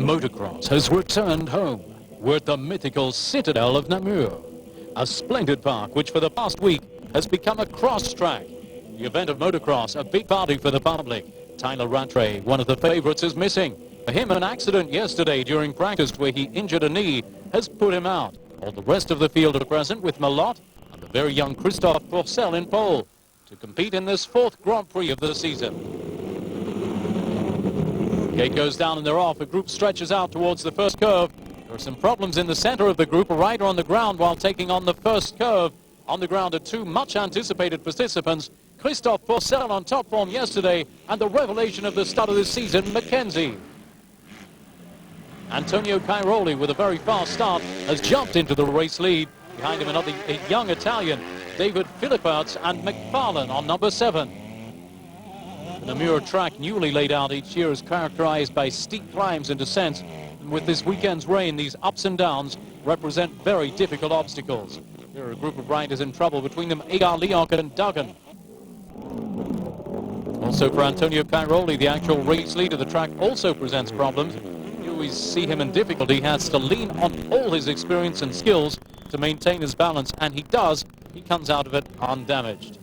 Motocross has returned home. We're at the mythical Citadel of Namur, a splendid park which for the past week has become a cross track. The event of motocross, a big party for the public. Tyler Rattray, one of the favorites, is missing. For him, an accident yesterday during practice where he injured a knee has put him out. All the rest of the field are present with Malott and the very young Christophe Pourcel in pole to compete in this fourth Grand Prix of the season. Gate goes down and they're off. The group stretches out towards the first curve. There are some problems in the center of the group. A rider on the ground while taking on the first curve. On the ground are two much anticipated participants. Christophe Pourcel on top form yesterday, and the revelation of the start of this season, Mackenzie. Antonio Cairoli, with a very fast start, has jumped into the race lead. Behind him another young Italian, David Philipperts, and McFarlane on number 7. The Namur track, newly laid out each year, is characterized by steep climbs and descents. And with this weekend's rain, these ups and downs represent very difficult obstacles. There are a group of riders in trouble, between them Agar Leok and Duggan. Also for Antonio Cairoli, the actual race leader, the track also presents problems. You always see him in difficulty. He has to lean on all his experience and skills to maintain his balance, and he does. He comes out of it undamaged.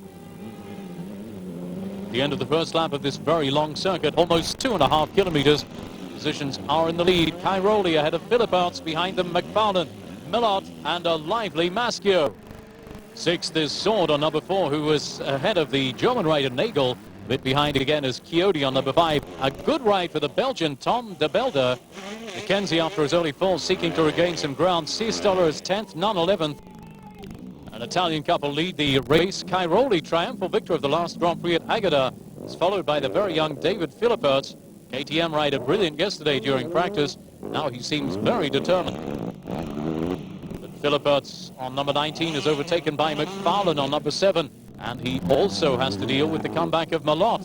The end of the first lap of this very long circuit, almost 2.5 kilometers. Positions are in the lead. Cairoli ahead of Philipperts, behind them McFarlane, Malott, and a lively Maschio. 6th is Sword on number 4, who was ahead of the German rider Nagel. A bit behind again is Chiodi on number 5. A good ride for the Belgian Tom de Belder. Mackenzie, after his early fall, seeking to regain some ground. Seestoller is 10th, Nunn 11th. An Italian couple lead the race. Cairoli, triumphal victor of the last Grand Prix at Agada, is followed by the very young David Philipperts. KTM rider brilliant yesterday during practice. Now he seems very determined. But Philipperts on number 19 is overtaken by McFarlane on number 7. And he also has to deal with the comeback of Malott.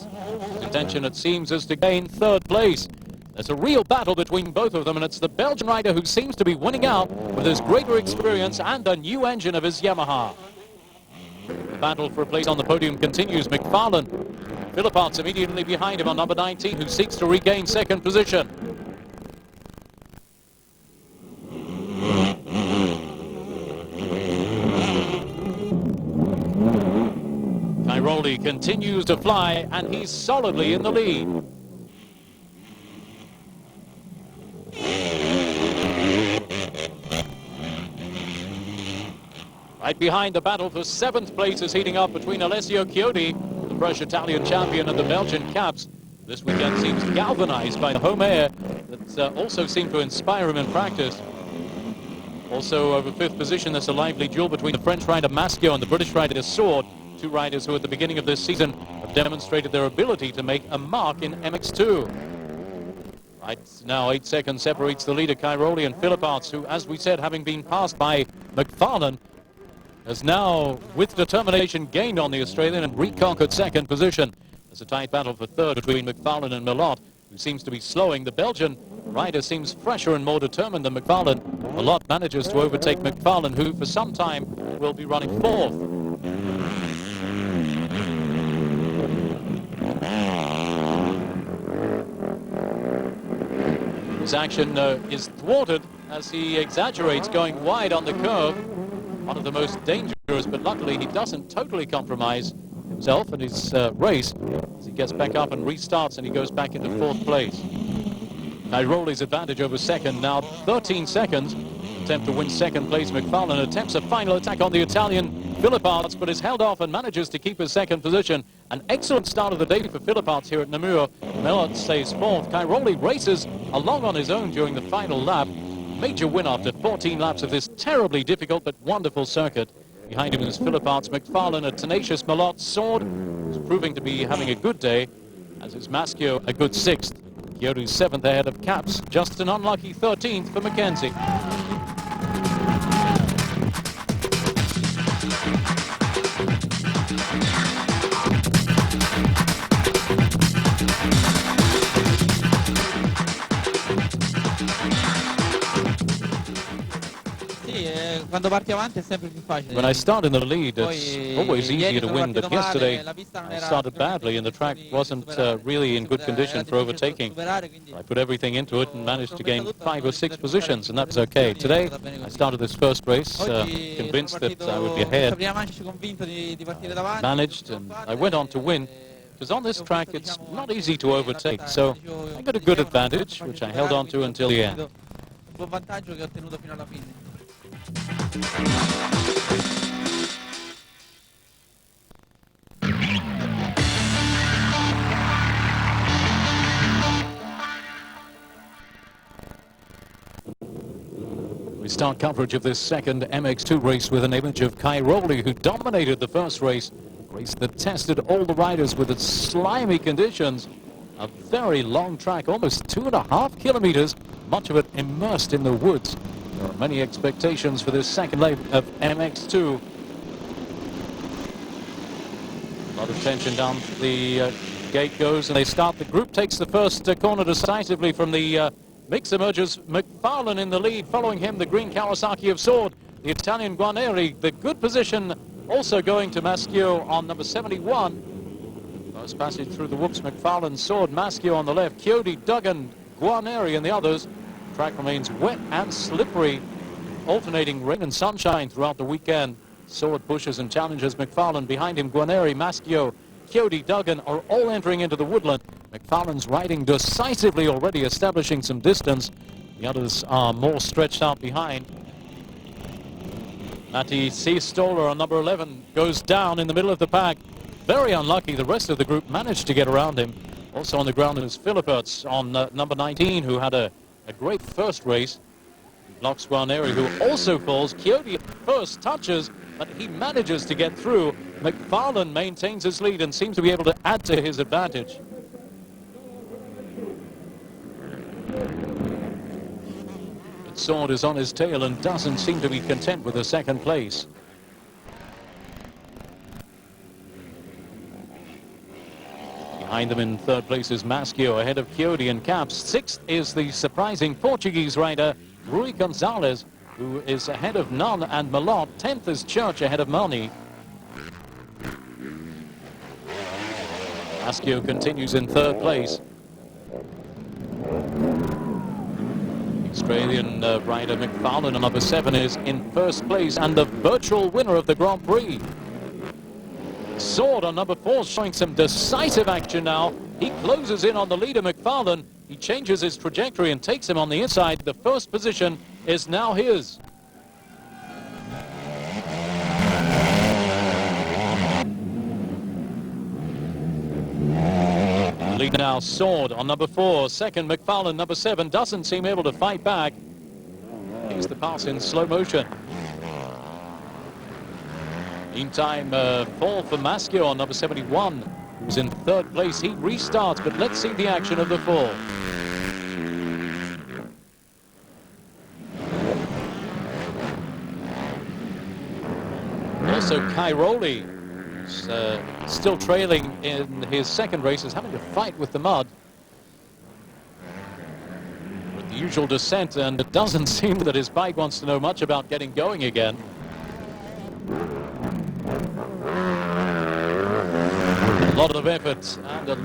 His intention, it seems, is to gain 3rd place. There's a real battle between both of them, and it's the Belgian rider who seems to be winning out with his greater experience and a new engine of his Yamaha. The battle for a place on the podium continues. McFarlane, Philipperts immediately behind him on number 19, who seeks to regain 2nd position. Cairoli continues to fly, and he's solidly in the lead. Right behind, the battle for 7th place is heating up between Alessio Chiodi, the fresh Italian champion, and the Belgian Caps. This weekend seems galvanized by the home air that also seemed to inspire him in practice. Also over 5th position, there's a lively duel between the French rider Maschio and the British rider Sword. Two riders who at the beginning of this season have demonstrated their ability to make a mark in MX2. Right now, 8 seconds separates the leader, Cairoli, and Philipperts, who, as we said, having been passed by McFarlane, has now, with determination, gained on the Australian and reconquered 2nd position. There's a tight battle for 3rd between McFarlane and Malott, who seems to be slowing. The Belgian rider seems fresher and more determined than McFarlane. Malott manages to overtake McFarlane, who for some time will be running 4th. His action is thwarted as he exaggerates, going wide on the curve. One of the most dangerous, but luckily he doesn't totally compromise himself and his race as he gets back up and restarts, and he goes back into 4th place. Cairoli's advantage over 2nd, now 13 seconds. Attempt to win 2nd place. McFarlane attempts a final attack on the Italian Philipperts, but is held off and manages to keep his 2nd position. An excellent start of the day for Philipperts here at Namur. Malott stays 4th. Cairoli races along on his own during the final lap. Major win after 14 laps of this terribly difficult but wonderful circuit. Behind him is Philipperts, McFarlane, a tenacious Malott. Sword, who's proving to be having a good day, as is Maschio, a good 6th. Chiodi's 7th ahead of Caps, just an unlucky 13th for Mackenzie. Quando parti avanti è sempre più facile. When I start in the lead, it's always easier to win, but yesterday I started badly and the track wasn't really in good condition for overtaking. I put everything into it and managed to gain 5 or 6 positions, and that was okay. Today, I started this first race convinced that I would be ahead, managed, and I went on to win. Because on this track, it's not easy to overtake, so I got a good advantage, which I held on to until the end. We start coverage of this second MX2 race with an image of Cairoli, who dominated the first race, a race that tested all the riders with its slimy conditions. A very long track, almost 2.5 kilometers, much of it immersed in the woods. There are many expectations for this second leg of MX2. A lot of tension down the gate goes, and they start. The group takes the first corner decisively from the mix. Emerges McFarlane in the lead. Following him, the green Kawasaki of Sword, the Italian Guarneri. The good position also going to Maschio on number 71. First passage through the whoops, McFarlane, Sword, Maschio on the left, Chiodi, Duggan, Guarneri and the others. Track remains wet and slippery, alternating rain and sunshine throughout the weekend. Sword pushes and challenges McFarlane. Behind him, Guarneri, Maschio, Chiodi, Duggan are all entering into the woodland. McFarlane's riding decisively already, establishing some distance. The others are more stretched out behind. Matti Seestoller on number 11 goes down in the middle of the pack. Very unlucky. The rest of the group managed to get around him. Also on the ground is Philipperts on number 19, who had a great first race. Blocks Guarneri, who also falls. Chiodi at first touches, but he manages to get through. McFarlane maintains his lead and seems to be able to add to his advantage. But Sword is on his tail and doesn't seem to be content with the second place. Behind them in third place is Maschio, ahead of Chiodi and Caps. Sixth is the surprising Portuguese rider, Rui Gonzalez, who is ahead of Nunn and Malott. 10th is Church, ahead of Marni. Maschio continues in third place. Australian rider McFarlane on number 7 is in first place and the virtual winner of the Grand Prix. Sword on number 4 showing some decisive action now. He closes in on the leader, McFarlane. He changes his trajectory and takes him on the inside. The first position is now his. Lead now, Sword on number 4. Second, McFarlane, number 7, doesn't seem able to fight back. Here's the pass in slow motion. Meantime, fall for Maschio on number 71, who's in third place. He restarts, but let's see the action of the fall. Also, Cairoli, who's still trailing in his second race, is having to fight with the mud. With the usual descent, and it doesn't seem that his bike wants to know much about getting going again. A lot of effort and a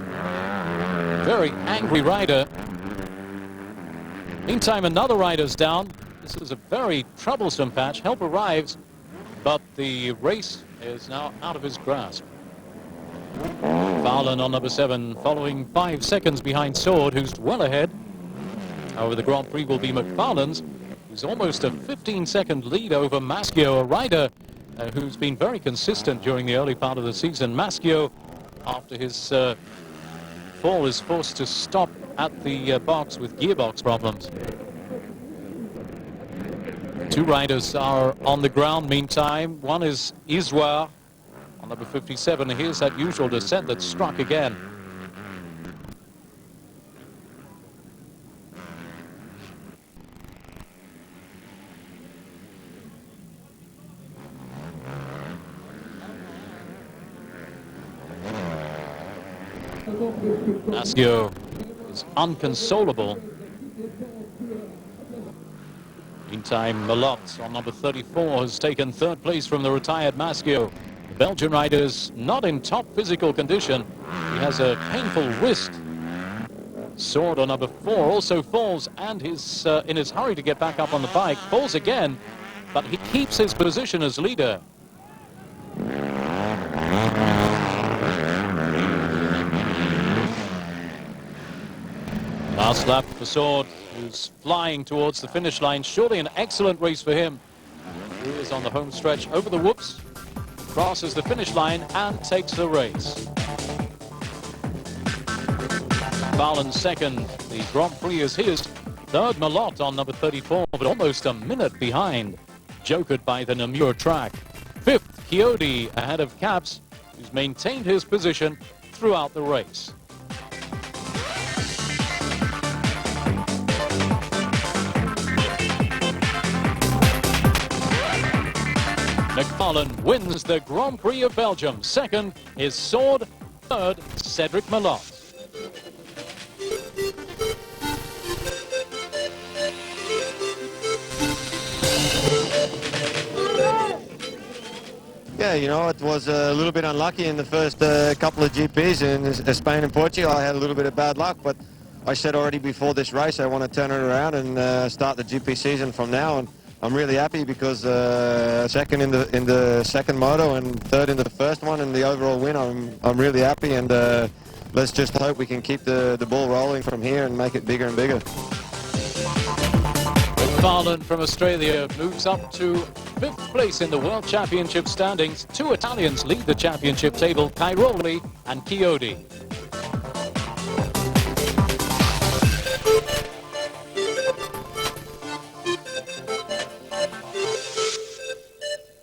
very angry rider. Meantime, another rider's down. This is a very troublesome patch. Help arrives, but the race is now out of his grasp. Fowler on number 7, following 5 seconds behind Sword, who's well ahead. However, the Grand Prix will be McFarlane's, who's almost a 15-second lead over Maschio, a rider who's been very consistent during the early part of the season. Maschio, after his fall, is forced to stop at the box with gearbox problems. 2 riders are on the ground meantime. One is Iswar on number 57. Here's that usual descent that struck again. Maschio is unconsolable. Meantime, Malot on number 34 has taken third place from the retired Maschio. The Belgian rider is not in top physical condition. He has a painful wrist. Sword on number 4 also falls, and in his hurry to get back up on the bike, falls again, but he keeps his position as leader. Last lap for Sword, who's flying towards the finish line. Surely an excellent race for him. He is on the home stretch over the whoops, crosses the finish line and takes the race. Fallon second. The Grand Prix is his. Third, Malot on number 34, but almost a minute behind, jokered by the Namur track. Fifth, Chiodi ahead of Caps, who's maintained his position throughout the race. McFarlane wins the Grand Prix of Belgium. Second is Sword. Third, Cedric Malot. Yeah, you know, it was a little bit unlucky in the first couple of GPs in Spain and Portugal. I had a little bit of bad luck, but I said already before this race I want to turn it around and start the GP season from now. And I'm really happy because second in the second moto and third in the first one, and the overall win, I'm really happy. And let's just hope we can keep the ball rolling from here and make it bigger and bigger. McFarlane from Australia moves up to 5th place in the World Championship standings. Two Italians lead the championship table, Cairoli and Chiodi.